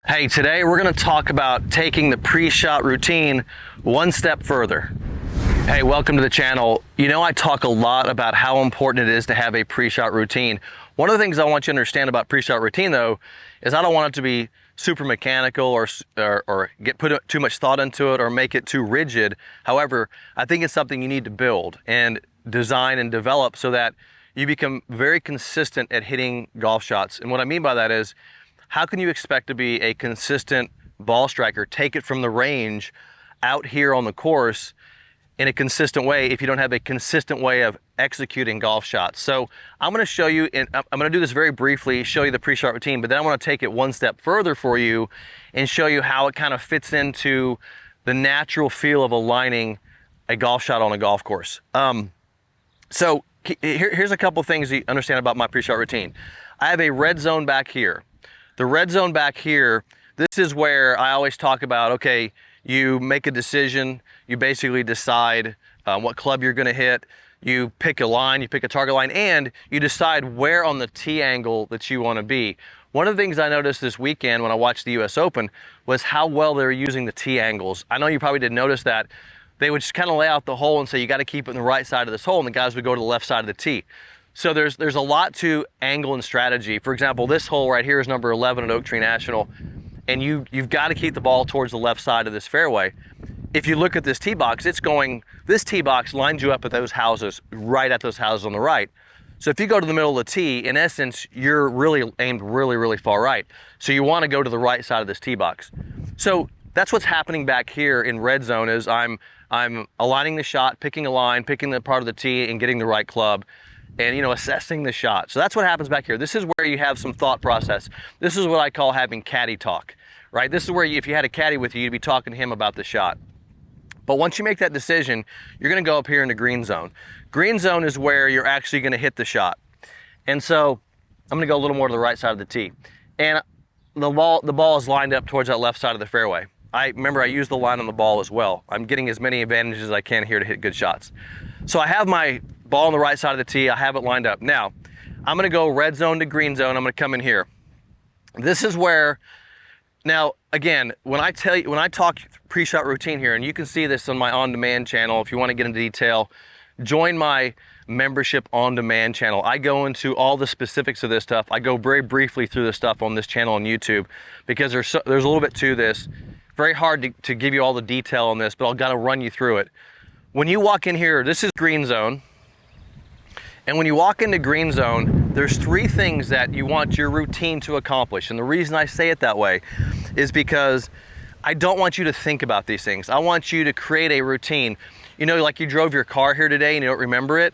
Hey, today we're going to talk about taking the pre-shot routine one step further. Hey, welcome to the channel. You know, I talk a lot about how important it is to have a pre-shot routine. One of the things I want you to understand about pre-shot routine though, is I don't want it to be super mechanical or put too much thought into it or make it too rigid. However, I think it's something you need to build and design and develop so that you become very consistent at hitting golf shots. And what I mean by that is, how can you expect to be a consistent ball striker, take it from the range out here on the course in a consistent way if you don't have a consistent way of executing golf shots? So I'm going to show you, and I'm going to do this very briefly, show you the pre-shot routine, but then I want to take it one step further for you and show you how it kind of fits into the natural feel of aligning a golf shot on a golf course. So here's a couple things you understand about my pre-shot routine. I have a red zone back here. The red zone back here, this is where I always talk about, okay, you make a decision, you basically decide what club you're gonna hit, you pick a line, you pick a target line, and you decide where on the tee angle that you wanna be. One of the things I noticed this weekend when I watched the US Open was how well they were using the tee angles. I know you probably didn't notice that. They would just kind of lay out the hole and say, you gotta keep it in the right side of this hole, and the guys would go to the left side of the tee. So there's a lot to angle and strategy. For example, this hole right here is number 11 at Oak Tree National, and you've got to keep the ball towards the left side of this fairway. If you look at this tee box, this tee box lines you up at those houses, right at those houses on the right. So if you go to the middle of the tee, in essence, you're really aimed really far right. So you want to go to the right side of this tee box. So that's what's happening back here in red zone is I'm aligning the shot, picking a line, picking the part of the tee, and getting the right club. And, you know, assessing the shot. So that's what happens back here. This is where you have some thought process. This is what I call having caddy talk, right? This is where if you had a caddy with you, you'd be talking to him about the shot. But once you make that decision, you're gonna go up here in the green zone. Green zone is where you're actually gonna hit the shot. And so I'm gonna go a little more to the right side of the tee. And the ball is lined up towards that left side of the fairway. Remember I use the line on the ball as well. I'm getting as many advantages as I can here to hit good shots. So I have my ball on the right side of the tee, I have it lined up. Now, I'm gonna go red zone to green zone, I'm gonna come in here. This is where, now again, when I talk pre-shot routine here, and you can see this on my on-demand channel, if you wanna get into detail, join my membership on-demand channel. I go into all the specifics of this stuff. I go very briefly through this stuff on this channel on YouTube, because there's a little bit to this. Very hard to give you all the detail on this, but I've gotta run you through it. When you walk in here, this is green zone. And when you walk into green zone, there's three things that you want your routine to accomplish. And the reason I say it that way is because I don't want you to think about these things. I want you to create a routine. You know, like you drove your car here today and you don't remember it.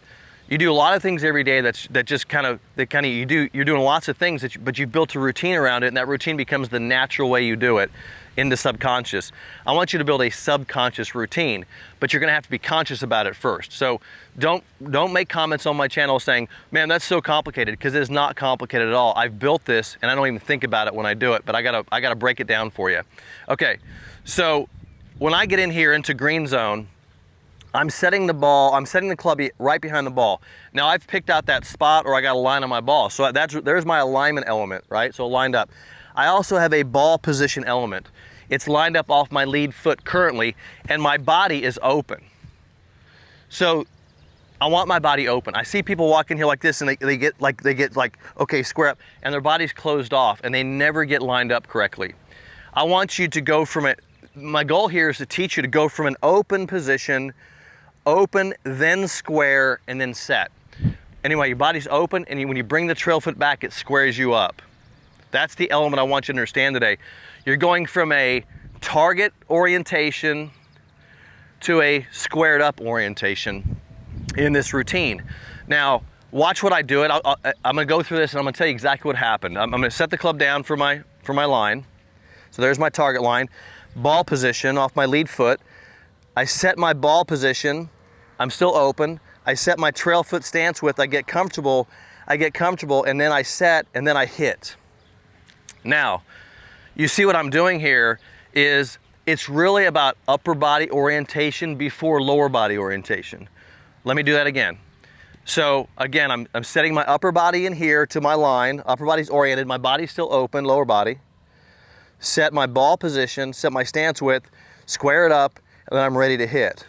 You do a lot of things every day you're doing lots of things, but you built a routine around it, and that routine becomes the natural way you do it in the subconscious. I want you to build a subconscious routine, but you're gonna have to be conscious about it first. So don't make comments on my channel saying, man, that's so complicated, because it is not complicated at all. I've built this and I don't even think about it when I do it, but I gotta break it down for you. Okay, so when I get in here into green zone, I'm setting the club right behind the ball. Now I've picked out that spot, or I got a line on my ball. So there's my alignment element, right? So lined up. I also have a ball position element. It's lined up off my lead foot currently, and my body is open. So I want my body open. I see people walk in here like this, and they get like, okay, square up, and their body's closed off, and they never get lined up correctly. I want you to go from it. My goal here is to teach you to go from an open position, open, then square, and then set. Anyway, your body's open, and when you bring the trail foot back, it squares you up. That's the element I want you to understand today. You're going from a target orientation to a squared up orientation in this routine. Now, watch what I do it. I'm gonna go through this and I'm gonna tell you exactly what happened. I'm gonna set the club down for my line. So there's my target line. Ball position off my lead foot. I set my ball position. I'm still open. I set my trail foot stance width. I get comfortable, and then I set, and then I hit. Now, you see what I'm doing here is it's really about upper body orientation before lower body orientation. Let me do that again. So again, I'm setting my upper body in here to my line. Upper body's oriented, my body's still open, lower body. set my ball position, set my stance width, square it up, and then I'm ready to hit.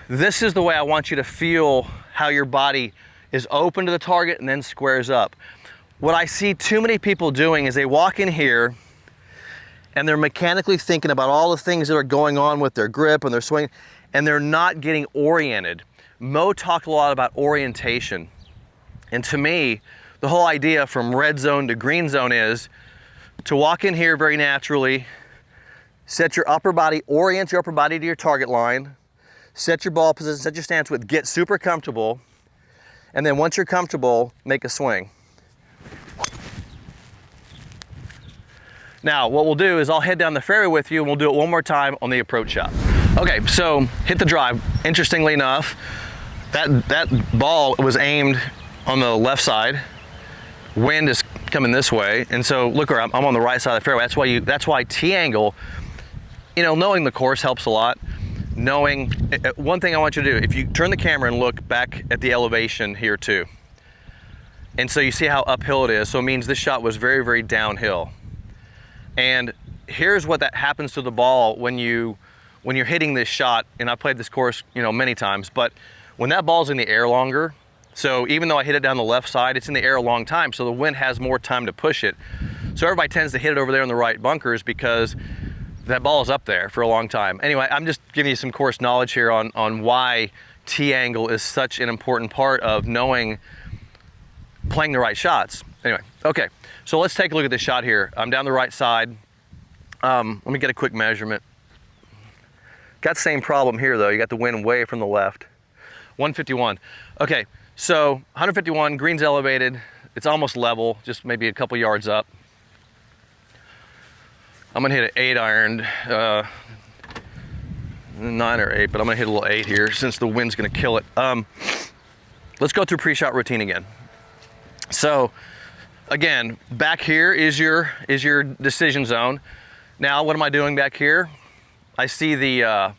This is the way I want you to feel how your body is open to the target and then squares up. What I see too many people doing is they walk in here and they're mechanically thinking about all the things that are going on with their grip and their swing, and they're not getting oriented. Mo talked a lot about orientation. And to me, the whole idea from red zone to green zone is to walk in here very naturally, set your upper body, orient your upper body to your target line, set your ball position, set your stance width, get super comfortable, and then once you're comfortable, make a swing. Now, what we'll do is I'll head down the fairway with you and we'll do it one more time on the approach shot. Okay, so hit the drive. Interestingly enough, that ball was aimed on the left side. Wind is coming this way, and so look where I'm on the right side of the fairway. That's why T angle, you know, knowing the course helps a lot. Knowing, one thing I want you to do, if you turn the camera and look back at the elevation here too. And so you see how uphill it is, so it means this shot was very, very downhill. And here's what that happens to the ball when you're hitting this shot, and I've played this course, you know, many times, but when that ball's in the air longer, so even though I hit it down the left side, it's in the air a long time, so the wind has more time to push it. So everybody tends to hit it over there in the right bunkers because that ball is up there for a long time. Anyway, I'm just giving you some course knowledge here on why T angle is such an important part of playing the right shots. Anyway, okay, so let's take a look at this shot here. I'm down the right side. Let me get a quick measurement. Got the same problem here though. You got the wind way from the left. 151. Okay, so 151, green's elevated. It's almost level, just maybe a couple yards up. I'm gonna hit an 8 iron, 9 or 8, but I'm gonna hit a little 8 here since the wind's gonna kill it. Let's go through pre-shot routine again. So again, back here is your decision zone. Now what am I doing back here? I see the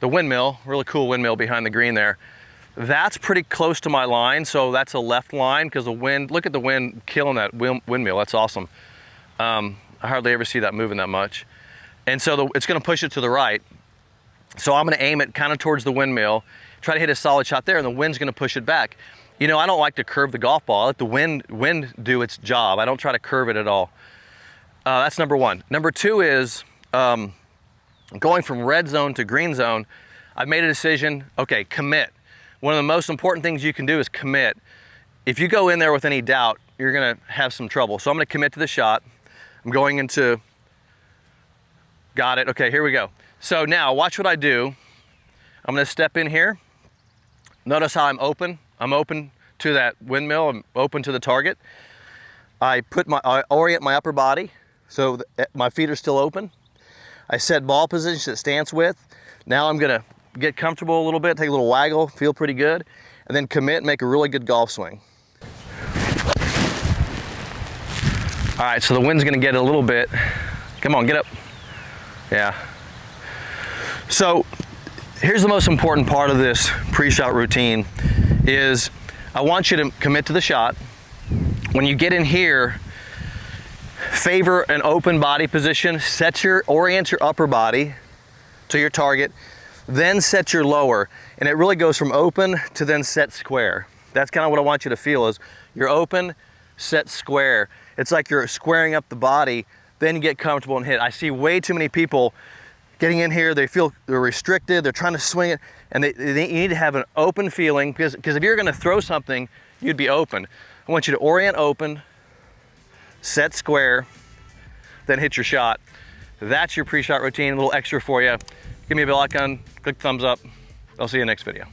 windmill, really cool windmill behind the green there. That's pretty close to my line, so that's a left line because the wind, look at the wind killing that windmill, that's awesome. I hardly ever see that moving that much. And so it's gonna push it to the right. So I'm gonna aim it kind of towards the windmill, try to hit a solid shot there, and the wind's gonna push it back. You know, I don't like to curve the golf ball. I let the wind do its job. I don't try to curve it at all. That's number one. Number two is going from red zone to green zone. I've made a decision, okay, commit. One of the most important things you can do is commit. If you go in there with any doubt, you're gonna have some trouble. So I'm gonna commit to the shot. I'm going into, got it, okay, here we go. So now watch what I do. I'm gonna step in here. Notice how I'm open. I'm open to that windmill, I'm open to the target. I orient my upper body so my feet are still open. I set ball position, set stance width. Now I'm gonna get comfortable a little bit, take a little waggle, feel pretty good, and then commit and make a really good golf swing. All right, so the wind's gonna get a little bit. Come on, get up. Yeah. So here's the most important part of this pre-shot routine is I want you to commit to the shot. When you get in here, favor an open body position, orient your upper body to your target, then set your lower. And it really goes from open to then set square. That's kind of what I want you to feel is you're open, set square. It's like you're squaring up the body, then you get comfortable and hit. I see way too many people getting in here, they feel they're restricted, they're trying to swing it, and you need to have an open feeling because if you're gonna throw something, you'd be open. I want you to orient open, set square, then hit your shot. That's your pre-shot routine, a little extra for you. Give me a bell icon, click thumbs up. I'll see you in the next video.